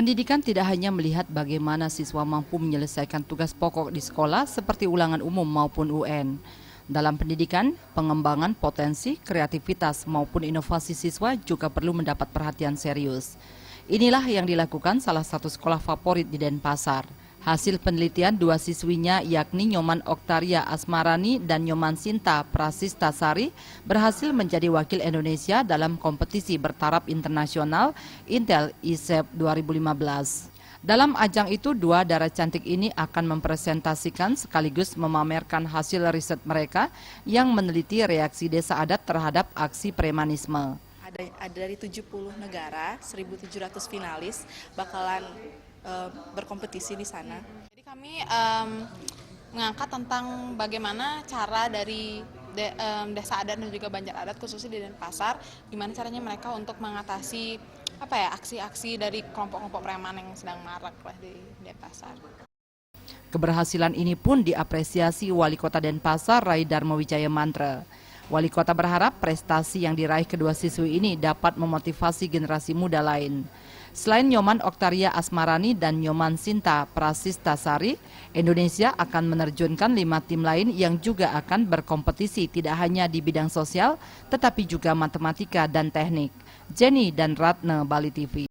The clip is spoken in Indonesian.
Pendidikan tidak hanya melihat bagaimana siswa mampu menyelesaikan tugas pokok di sekolah seperti ulangan umum maupun UN. Dalam pendidikan, pengembangan potensi, kreativitas maupun inovasi siswa juga perlu mendapat perhatian serius. Inilah yang dilakukan salah satu sekolah favorit di Denpasar. Hasil penelitian dua siswinya yakni Nyoman Oktaria Asmarani dan Nyoman Sinta Prasistasari berhasil menjadi wakil Indonesia dalam kompetisi bertaraf internasional Intel ISEP 2015. Dalam ajang itu, dua darah cantik ini akan mempresentasikan sekaligus memamerkan hasil riset mereka yang meneliti reaksi desa adat terhadap aksi premanisme. Ada dari 70 negara, 1.700 finalis bakalan berkompetisi di sana. Jadi kami mengangkat tentang bagaimana cara dari desa adat dan juga banjar adat khususnya di Denpasar, gimana caranya mereka untuk mengatasi aksi-aksi dari kelompok-kelompok preman yang sedang marak lah di Denpasar. Keberhasilan ini pun diapresiasi Wali Kota Denpasar Rai Darmawijaya Mantra. Wali Kota berharap prestasi yang diraih kedua siswi ini dapat memotivasi generasi muda lain. Selain Nyoman Oktaria Asmarani dan Nyoman Sinta Prasistasari, Indonesia akan menerjunkan 5 tim lain yang juga akan berkompetisi tidak hanya di bidang sosial, tetapi juga matematika dan teknik. Jenny dan Ratna, Bali TV.